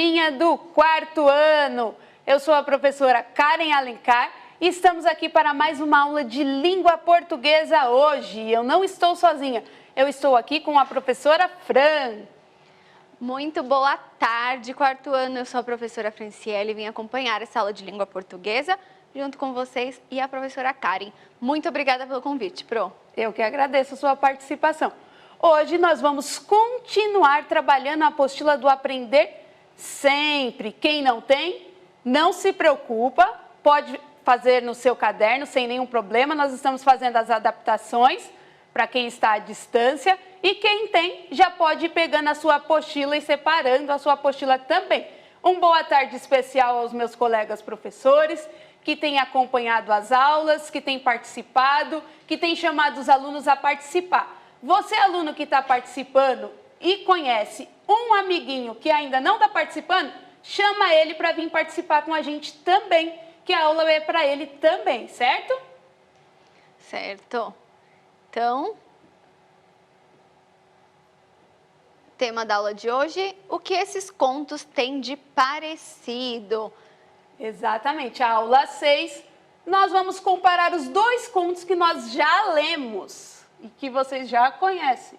turminha do quarto ano. Eu sou a professora Karen Alencar e estamos aqui para mais uma aula de língua portuguesa hoje. Eu não estou sozinha, eu estou aqui com a professora Fran. Muito boa tarde, quarto ano. Eu sou a professora Franciele e vim acompanhar essa aula de língua portuguesa junto com vocês e a professora Karen. Muito obrigada pelo convite, Pro. Eu que agradeço a sua participação. Hoje nós vamos continuar trabalhando a apostila do Aprender Sempre. Quem não tem, não se preocupa, pode fazer no seu caderno sem nenhum problema. Nós estamos fazendo as adaptações para quem está à distância e quem tem já pode ir pegando a sua apostila e separando a sua apostila também. Boa tarde especial aos meus colegas professores que têm acompanhado as aulas, que têm participado, que têm chamado os alunos a participar. Você, aluno que está participando e conhece um amiguinho que ainda não está participando, chama ele para vir participar com a gente também, que a aula é para ele também, certo? Certo. Então, tema da aula de hoje, o que esses contos têm de parecido? Exatamente, a aula 6, nós vamos comparar os dois contos que nós já lemos e que vocês já conhecem.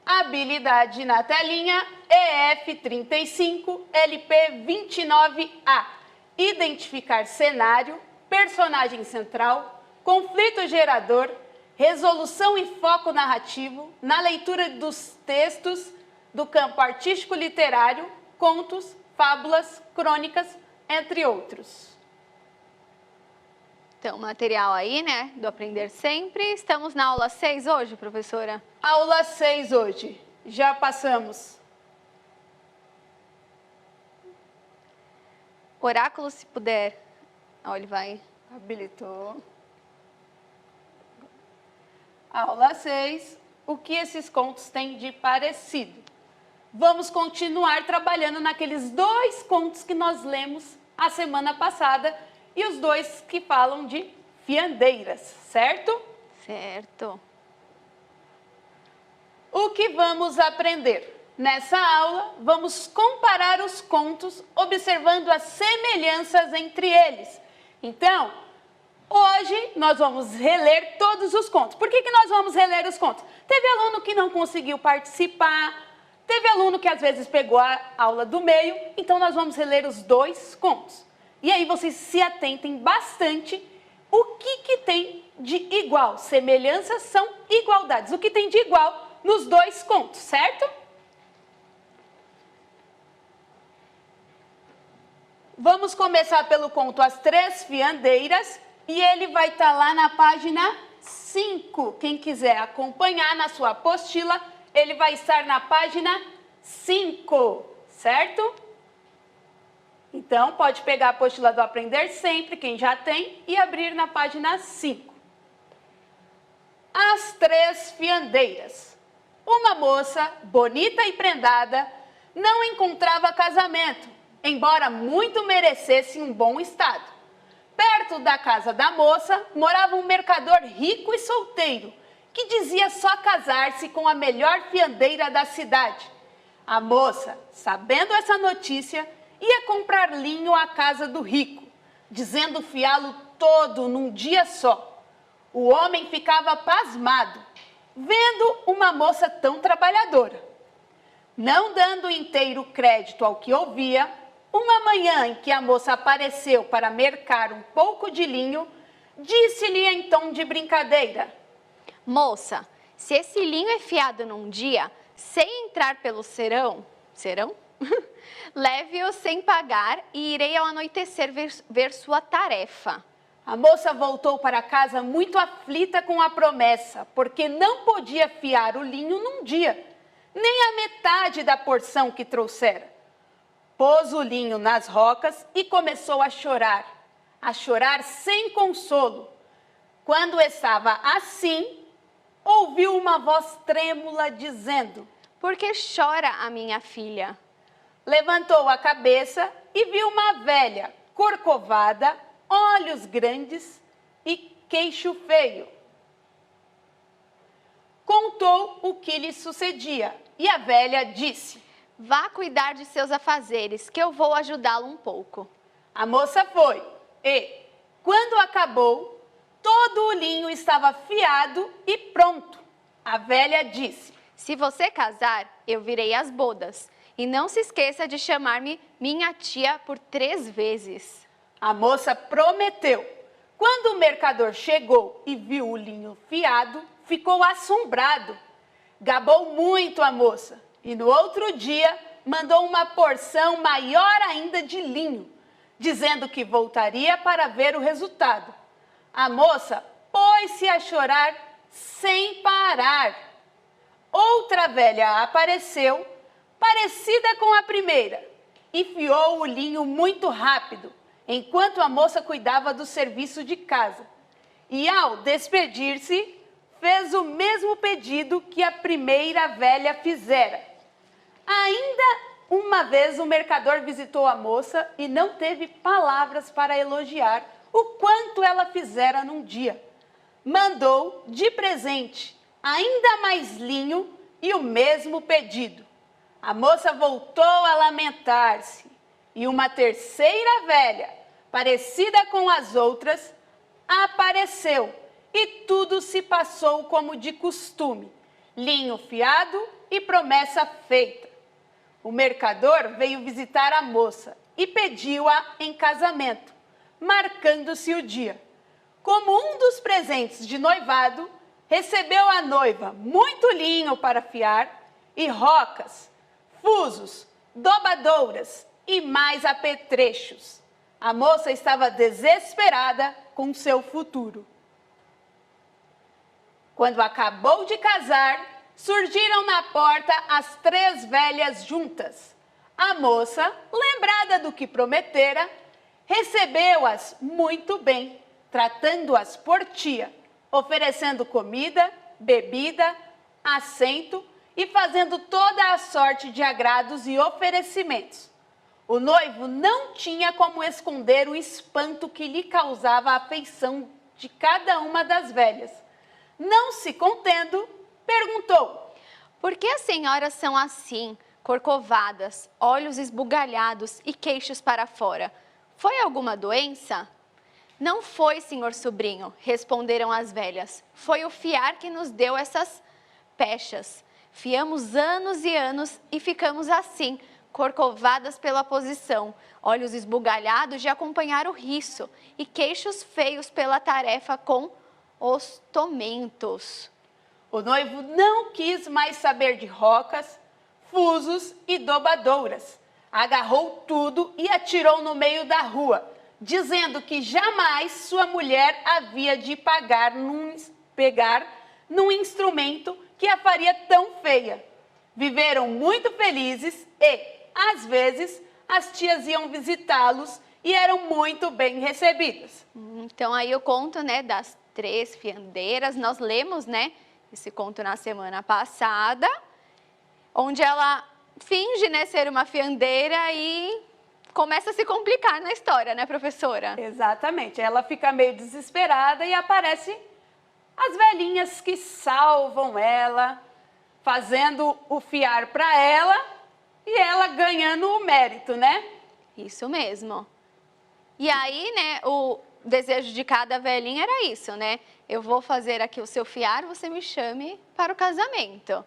Habilidade na telinha, EF35, LP29A. Identificar cenário, personagem central, conflito gerador, resolução e foco narrativo, na leitura dos textos do campo artístico literário, contos, fábulas, crônicas, entre outros. Então, material aí, né, do Aprender Sempre. Estamos na aula 6 hoje, professora? Aula 6 hoje. Já passamos. Oráculo, se puder. Olha, ele vai. Habilitou. Aula 6. O que esses contos têm de parecido? Vamos continuar trabalhando naqueles dois contos que nós lemos a semana passada e os dois que falam de fiandeiras, certo? Certo. O que vamos aprender? Nessa aula, vamos comparar os contos, observando as semelhanças entre eles. Então, hoje nós vamos reler todos os contos. Por que nós vamos reler os contos? Teve aluno que não conseguiu participar, teve aluno que às vezes pegou a aula do meio, então nós vamos reler os dois contos. E aí vocês se atentem bastante o que tem de igual. Semelhanças são igualdades. O que tem de igual nos dois contos, certo? Vamos começar pelo conto As Três Fiandeiras e ele vai estar lá na página 5. Quem quiser acompanhar na sua apostila, ele vai estar na página 5, certo? Então, pode pegar a apostila do Aprender Sempre, quem já tem, e abrir na página 5. As Três Fiandeiras. Uma moça, bonita e prendada, não encontrava casamento, embora muito merecesse um bom estado. Perto da casa da moça, morava um mercador rico e solteiro, que dizia só casar-se com a melhor fiandeira da cidade. A moça, sabendo essa notícia, ia comprar linho à casa do rico, dizendo fiá-lo todo num dia só. O homem ficava pasmado, vendo uma moça tão trabalhadora. Não dando inteiro crédito ao que ouvia, uma manhã em que a moça apareceu para mercar um pouco de linho, disse-lhe em tom de brincadeira: Moça, se esse linho é fiado num dia, sem entrar pelo serão? Leve-o sem pagar e irei ao anoitecer ver sua tarefa. A moça voltou para casa muito aflita com a promessa, porque não podia fiar o linho num dia, nem a metade da porção que trouxera. Pôs o linho nas rocas e começou a chorar sem consolo. Quando estava assim, ouviu uma voz trêmula dizendo: Por que chora a minha filha? Levantou a cabeça e viu uma velha, corcovada, olhos grandes e queixo feio. Contou o que lhe sucedia e a velha disse: Vá cuidar de seus afazeres, que eu vou ajudá-lo um pouco. A moça foi e, quando acabou, todo o linho estava afiado e pronto. A velha disse: Se você casar, eu virei as bodas. E não se esqueça de chamar-me minha tia por 3 vezes. A moça prometeu. Quando o mercador chegou e viu o linho fiado, ficou assombrado. Gabou muito a moça e no outro dia mandou uma porção maior ainda de linho, dizendo que voltaria para ver o resultado. A moça pôs-se a chorar sem parar. Outra velha apareceu, parecida com a primeira, e fiou o linho muito rápido, enquanto a moça cuidava do serviço de casa. E ao despedir-se, fez o mesmo pedido que a primeira velha fizera. Ainda uma vez o mercador visitou a moça e não teve palavras para elogiar o quanto ela fizera num dia. Mandou de presente ainda mais linho e o mesmo pedido. A moça voltou a lamentar-se e uma terceira velha, parecida com as outras, apareceu e tudo se passou como de costume, linho fiado e promessa feita. O mercador veio visitar a moça e pediu-a em casamento, marcando-se o dia. Como um dos presentes de noivado, recebeu a noiva muito linho para fiar e rocas, fusos, dobadouras e mais apetrechos. A moça estava desesperada com seu futuro. Quando acabou de casar, surgiram na porta as 3 velhas juntas. A moça, lembrada do que prometera, recebeu-as muito bem, tratando-as por tia, oferecendo comida, bebida, assento e fazendo toda a sorte de agrados e oferecimentos. O noivo não tinha como esconder o espanto que lhe causava a afeição de cada uma das velhas. Não se contendo, perguntou: Por que as senhoras são assim, corcovadas, olhos esbugalhados e queixos para fora? Foi alguma doença? Não foi, senhor sobrinho, responderam as velhas. Foi o fiar que nos deu essas pechas. Fiamos anos e anos e ficamos assim, corcovadas pela posição, olhos esbugalhados de acompanhar o riço e queixos feios pela tarefa com os tomentos. O noivo não quis mais saber de rocas, fusos e dobadouras. Agarrou tudo e atirou no meio da rua, dizendo que jamais sua mulher havia de pegar num instrumento que a faria tão feia. Viveram muito felizes e, às vezes, as tias iam visitá-los e eram muito bem recebidas. Então aí o conto, né, das 3 fiandeiras, nós lemos, né, esse conto na semana passada, onde ela finge, né, ser uma fiandeira e começa a se complicar na história, né, professora? Exatamente. Ela fica meio desesperada e aparece as velhinhas que salvam ela, fazendo o fiar para ela e ela ganhando o mérito, né? Isso mesmo. E aí, né, o desejo de cada velhinha era isso, né? Eu vou fazer aqui o seu fiar, você me chame para o casamento.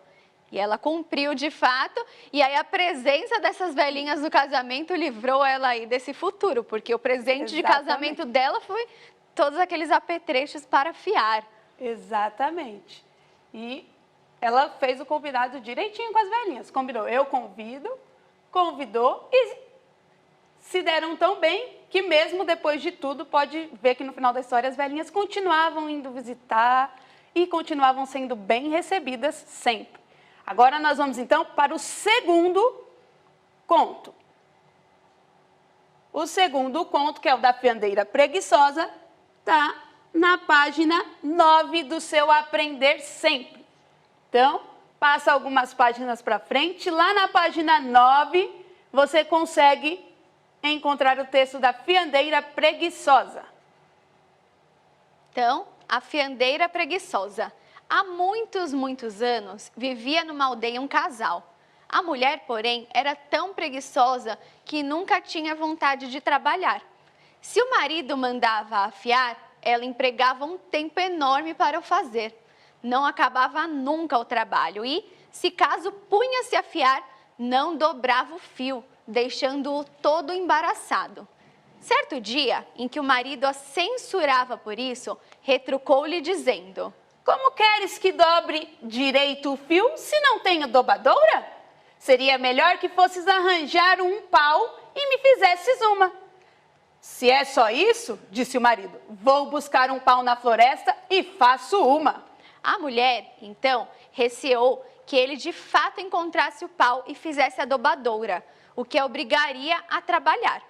E ela cumpriu de fato, e aí a presença dessas velhinhas no casamento livrou ela aí desse futuro, porque o presente de casamento dela foi todos aqueles apetrechos para fiar. Exatamente. E ela fez o convidado direitinho com as velhinhas. Combinou, eu convido, convidou e se deram tão bem que mesmo depois de tudo, pode ver que no final da história as velhinhas continuavam indo visitar e continuavam sendo bem recebidas sempre. Agora nós vamos então para o segundo conto. O segundo conto, que é o da fiandeira preguiçosa, está na página 9 do seu Aprender Sempre. Então, passa algumas páginas para frente. Lá na página 9, você consegue encontrar o texto da fiandeira preguiçosa. Então, a fiandeira preguiçosa. Há muitos anos, vivia numa aldeia um casal. A mulher, porém, era tão preguiçosa que nunca tinha vontade de trabalhar. Se o marido mandava afiar, ela empregava um tempo enorme para o fazer. Não acabava nunca o trabalho e, se caso punha-se a afiar, não dobrava o fio, deixando-o todo embaraçado. Certo dia, em que o marido a censurava por isso, retrucou-lhe dizendo: Como queres que dobre direito o fio se não tenho dobradora? Seria melhor que fosses arranjar um pau e me fizesses uma. Se é só isso, disse o marido, vou buscar um pau na floresta e faço uma. A mulher, então, receou que ele de fato encontrasse o pau e fizesse a dobadoura, o que a obrigaria a trabalhar.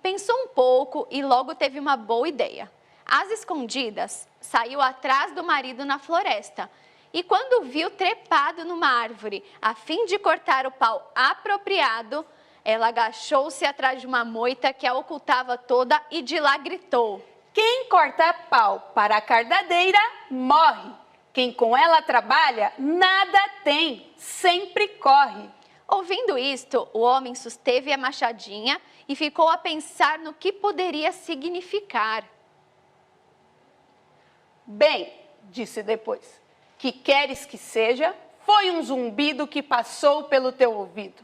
Pensou um pouco e logo teve uma boa ideia. Às escondidas, saiu atrás do marido na floresta e quando o viu trepado numa árvore, a fim de cortar o pau apropriado, ela agachou-se atrás de uma moita que a ocultava toda e de lá gritou: Quem corta pau para a cardadeira, morre. Quem com ela trabalha, nada tem, sempre corre. Ouvindo isto, o homem susteve a machadinha e ficou a pensar no que poderia significar. Bem, disse depois, que queres que seja? Foi um zumbido que passou pelo teu ouvido.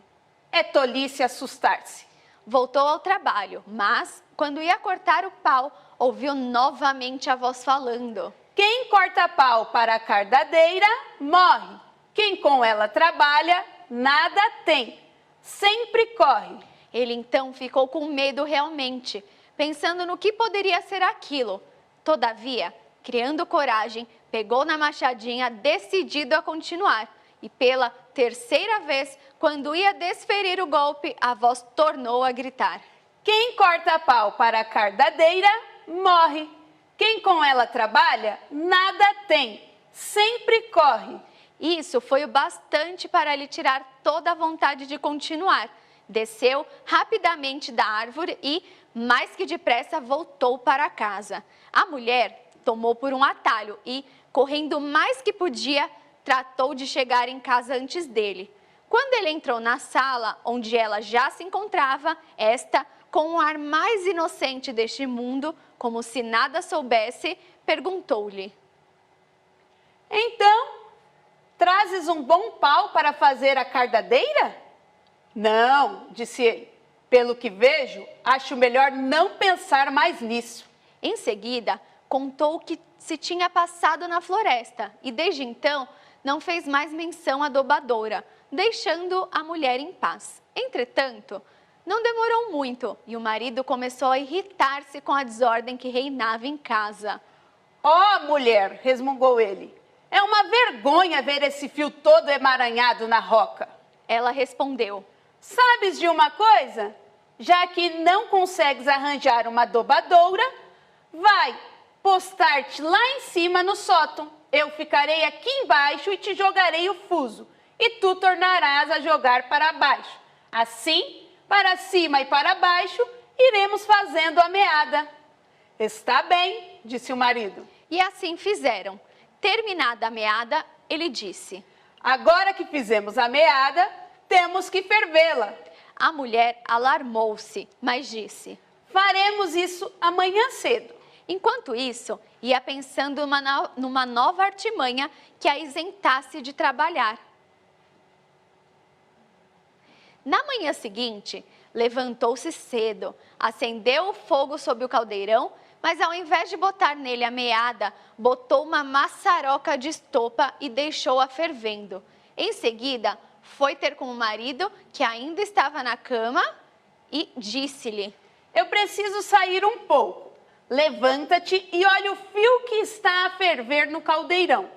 É tolice assustar-se. Voltou ao trabalho, mas, quando ia cortar o pau, ouviu novamente a voz falando: Quem corta pau para a cardadeira, morre. Quem com ela trabalha, nada tem, sempre corre. Ele então ficou com medo realmente, pensando no que poderia ser aquilo. Todavia, criando coragem, pegou na machadinha, decidido a continuar. E pela terceira vez, quando ia desferir o golpe, a voz tornou a gritar: Quem corta pau para a cardadeira, morre. Quem com ela trabalha, nada tem, sempre corre. Isso foi o bastante para lhe tirar toda a vontade de continuar. Desceu rapidamente da árvore e, mais que depressa, voltou para casa. A mulher tomou por um atalho e, correndo mais que podia, tratou de chegar em casa antes dele. Quando ele entrou na sala, onde ela já se encontrava, esta, com o ar mais inocente deste mundo, como se nada soubesse, perguntou-lhe: Então, trazes um bom pau para fazer a cardadeira? Não, disse ele. Pelo que vejo, acho melhor não pensar mais nisso. Em seguida, contou o que se tinha passado na floresta e, desde então, não fez mais menção à dobradora, deixando a mulher em paz. Entretanto, não demorou muito e o marido começou a irritar-se com a desordem que reinava em casa. Ó, mulher, resmungou ele, é uma vergonha ver esse fio todo emaranhado na roca. Ela respondeu: Sabes de uma coisa? Já que não consegues arranjar uma dobradora, vai postar-te lá em cima no sótão. Eu ficarei aqui embaixo e te jogarei o fuso, e tu tornarás a jogar para baixo. Assim, para cima e para baixo, iremos fazendo a meada. Está bem, disse o marido. E assim fizeram. Terminada a meada, ele disse: Agora que fizemos a meada, temos que fervê-la. A mulher alarmou-se, mas disse: Faremos isso amanhã cedo. Enquanto isso, ia pensando numa nova artimanha que a isentasse de trabalhar. Na manhã seguinte, levantou-se cedo, acendeu o fogo sob o caldeirão, mas ao invés de botar nele a meada, botou uma maçaroca de estopa e deixou-a fervendo. Em seguida, foi ter com o marido, que ainda estava na cama, e disse-lhe: Eu preciso sair um pouco. Levanta-te e olha o fio que está a ferver no caldeirão.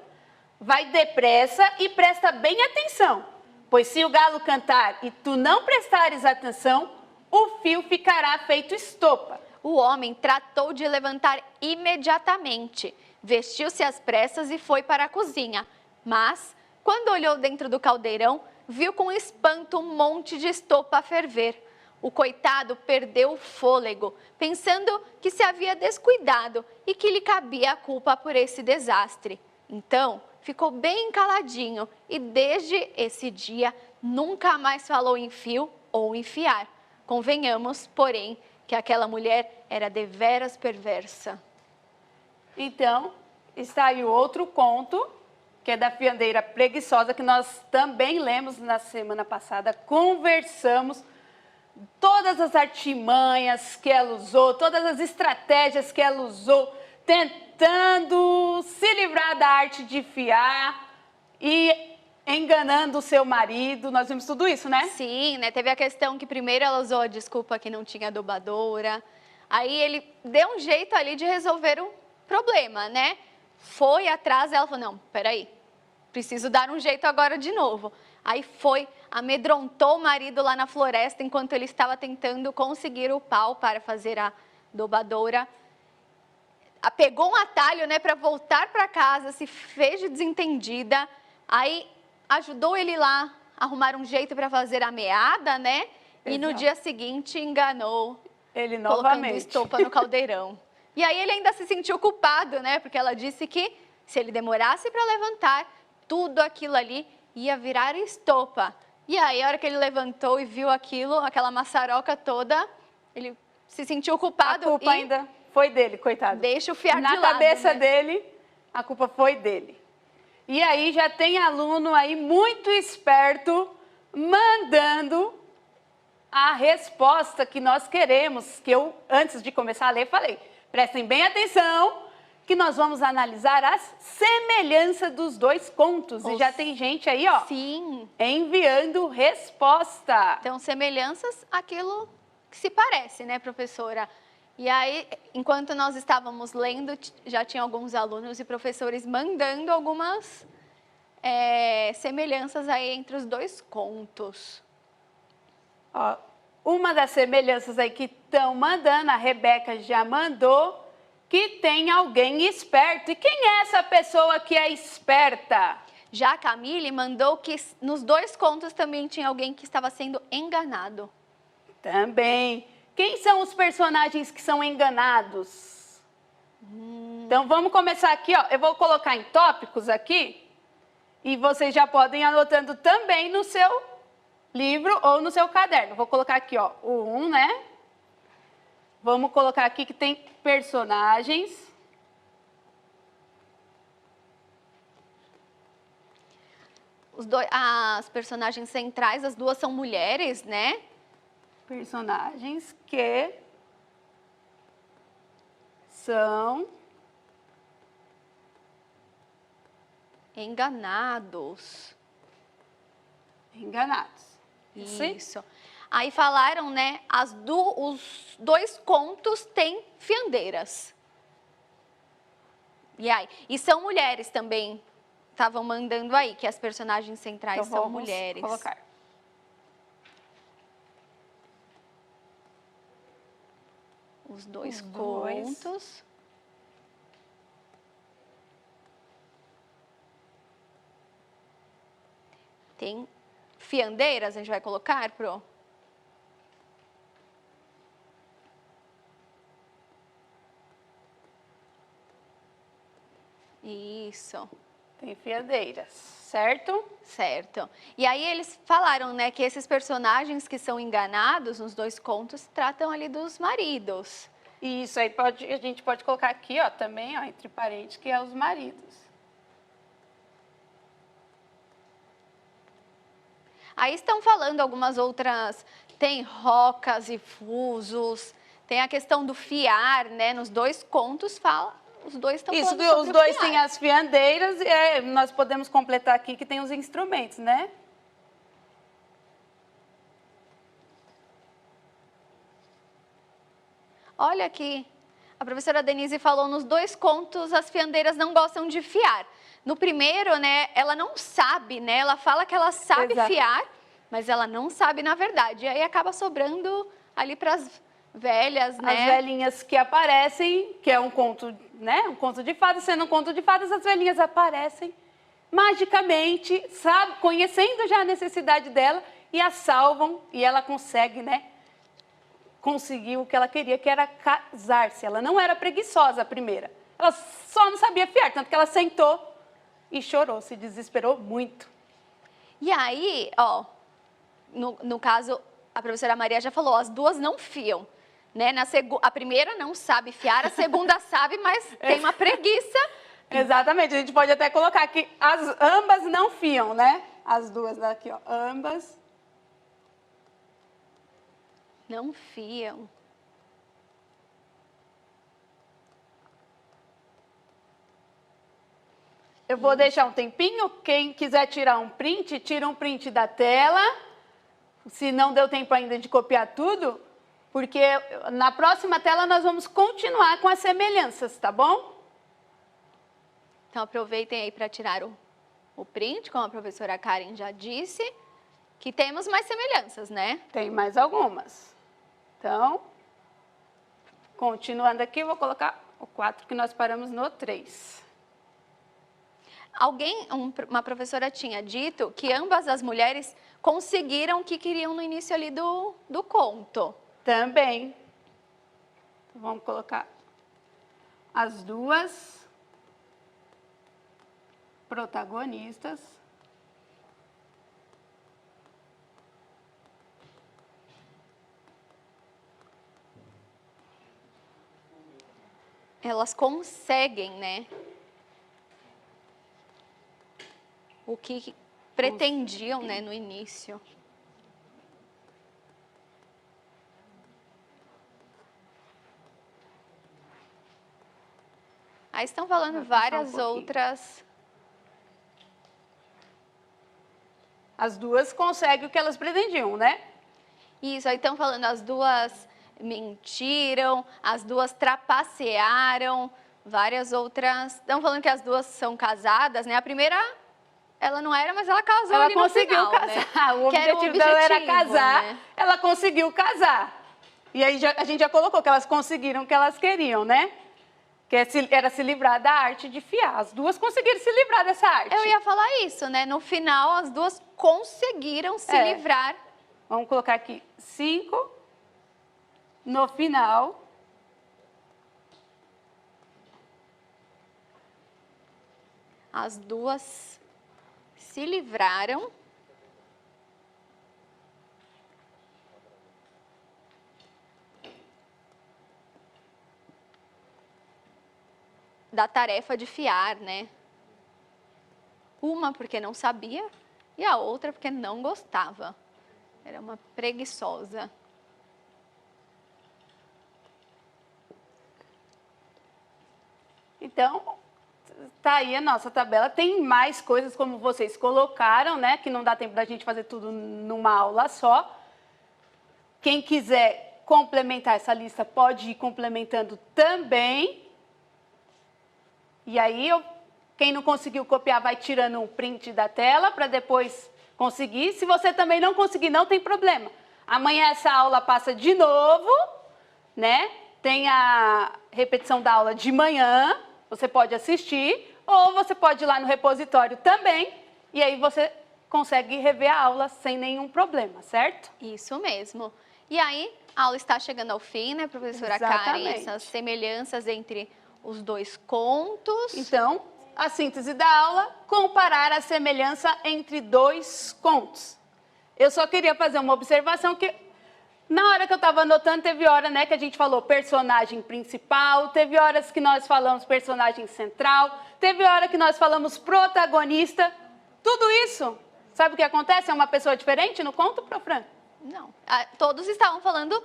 Vai depressa e presta bem atenção, pois se o galo cantar e tu não prestares atenção, o fio ficará feito estopa. O homem tratou de levantar imediatamente, vestiu-se às pressas e foi para a cozinha. Mas, quando olhou dentro do caldeirão, viu com espanto um monte de estopa a ferver. O coitado perdeu o fôlego, pensando que se havia descuidado e que lhe cabia a culpa por esse desastre. Então, ficou bem caladinho e desde esse dia nunca mais falou em fio ou em fiar. Convenhamos, porém, que aquela mulher era deveras perversa. Então, está aí o outro conto, que é da fiandeira preguiçosa, que nós também lemos na semana passada, conversamos todas as artimanhas que ela usou, todas as estratégias que ela usou, tentando se livrar da arte de fiar e enganando o seu marido. Nós vimos tudo isso, né? Sim, né? Teve a questão que primeiro ela usou a desculpa que não tinha adubadora. Aí ele deu um jeito ali de resolver o problema, né? Foi atrás, ela falou, não, peraí, preciso dar um jeito agora de novo. Aí foi, amedrontou o marido lá na floresta enquanto ele estava tentando conseguir o pau para fazer a dobadora. Pegou um atalho, né, para voltar para casa, se fez de desentendida. Aí ajudou ele lá a arrumar um jeito para fazer a meada, né? E no dia seguinte enganou ele colocando novamente estopa no caldeirão. E aí ele ainda se sentiu culpado, né? Porque ela disse que se ele demorasse para levantar, tudo aquilo ali ia virar estopa. E aí, a hora que ele levantou e viu aquilo, aquela maçaroca toda, ele se sentiu culpado. A culpa ainda foi dele, coitado. Deixa o fiar de lado. Na cabeça né? dele, a culpa foi dele. E aí já tem aluno aí muito esperto mandando a resposta que nós queremos, que eu, antes de começar a ler, falei, prestem bem atenção, que nós vamos analisar as semelhanças dos dois contos. E já tem gente aí, ó, Sim. enviando resposta. Então, semelhanças, aquilo que se parece, né, professora? E aí, enquanto nós estávamos lendo, já tinha alguns alunos e professores mandando algumas semelhanças aí entre os dois contos. Ó, uma das semelhanças aí que estão mandando, a Rebeca já mandou, que tem alguém esperto. E quem é essa pessoa que é esperta? Já a Camille mandou que nos dois contos também tinha alguém que estava sendo enganado. Também. Quem são os personagens que são enganados? Então vamos começar aqui, ó. Eu vou colocar em tópicos aqui e vocês já podem ir anotando também no seu livro ou no seu caderno. Vou colocar aqui, ó, o 1, né? Vamos colocar aqui que tem personagens. As personagens centrais, as duas são mulheres, né? Personagens que são enganados. Enganados. Isso. Aí falaram, né, os dois contos têm fiandeiras. E são mulheres também. Estavam mandando aí que as personagens centrais então, são mulheres. Colocar. Os dois contos. Tem fiandeiras, a gente vai colocar, Pro? Isso. Tem fiandeiras, certo? Certo. E aí eles falaram, né, que esses personagens que são enganados nos dois contos tratam ali dos maridos. Isso aí a gente pode colocar aqui, ó, também, ó, entre parênteses, que é os maridos. Aí estão falando algumas outras, tem rocas e fusos, tem a questão do fiar, né, nos dois contos fala. Os dois estão falando sobre os dois fiar. têm as fiandeiras e nós podemos completar aqui que tem os instrumentos, né? Olha aqui, a professora Denise falou, nos dois contos as fiandeiras não gostam de fiar. No primeiro, né, ela não sabe, né? Ela fala que ela sabe fiar, mas ela não sabe na verdade. E aí acaba sobrando ali para as velhas, né? As velhinhas que aparecem, que é um conto, né? Um conto de fadas, sendo um conto de fadas, as velhinhas aparecem magicamente, sabe, conhecendo já a necessidade dela e a salvam e ela consegue, né? Conseguir o que ela queria, que era casar-se. Ela não era preguiçosa a primeira. Ela só não sabia fiar, tanto que ela sentou e chorou, se desesperou muito. E aí, ó, no caso, a professora Maria já falou, as duas não fiam. Né? A primeira não sabe fiar, a segunda sabe, mas tem uma preguiça. Exatamente, a gente pode até colocar que ambas não fiam, né? As duas daqui, ó, ambas não fiam. Eu vou deixar um tempinho, quem quiser tirar um print, tira um print da tela. Se não deu tempo ainda de copiar tudo, porque na próxima tela nós vamos continuar com as semelhanças, tá bom? Então aproveitem aí para tirar o print, como a professora Karen já disse, que temos mais semelhanças, né? Tem mais algumas. Então, continuando aqui, vou colocar o 4 que nós paramos no 3. Uma professora tinha dito que ambas as mulheres conseguiram o que queriam no início ali do conto. Também. Então, vamos colocar as duas protagonistas. Elas conseguem, né? O que pretendiam, né, no início. Aí estão falando várias outras. As duas conseguem o que elas pretendiam, né? Isso, aí estão falando as duas mentiram, as duas trapacearam, várias outras. Estão falando que as duas são casadas, né? A primeira, ela não era, mas ela casou ali no final, casar. Né? O objetivo dela era casar, né? Ela conseguiu casar. E aí a gente já colocou que elas conseguiram o que elas queriam, né? Que era se livrar da arte de fiar. As duas conseguiram se livrar dessa arte. Eu ia falar isso, né? No final, as duas conseguiram se livrar. Vamos colocar aqui 5. No final, as duas se livraram da tarefa de fiar, né? Uma porque não sabia e a outra porque não gostava. Era uma preguiçosa. Então, tá aí a nossa tabela. Tem mais coisas como vocês colocaram, né? Que não dá tempo da gente fazer tudo numa aula só. Quem quiser complementar essa lista pode ir complementando também. E aí, quem não conseguiu copiar vai tirando um print da tela para depois conseguir. Se você também não conseguir, não tem problema. Amanhã essa aula passa de novo, né? Tem a repetição da aula de manhã, você pode assistir, ou você pode ir lá no repositório também, e aí você consegue rever a aula sem nenhum problema, certo? Isso mesmo. E aí, a aula está chegando ao fim, né, professora Karen? Essas semelhanças entre os dois contos. Então, a síntese da aula, comparar a semelhança entre dois contos. Eu só queria fazer uma observação que, na hora que eu estava anotando, teve hora, né, que a gente falou personagem principal, teve horas que nós falamos personagem central, teve hora que nós falamos protagonista. Tudo isso, sabe o que acontece? É uma pessoa diferente no conto, Profran? Não, todos estavam falando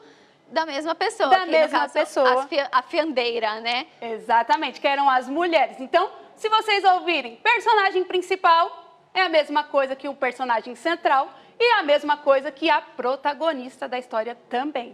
da mesma pessoa. Da mesma pessoa. A fiandeira, né? Exatamente, que eram as mulheres. Então, se vocês ouvirem personagem principal, é a mesma coisa que o personagem central e a mesma coisa que a protagonista da história também.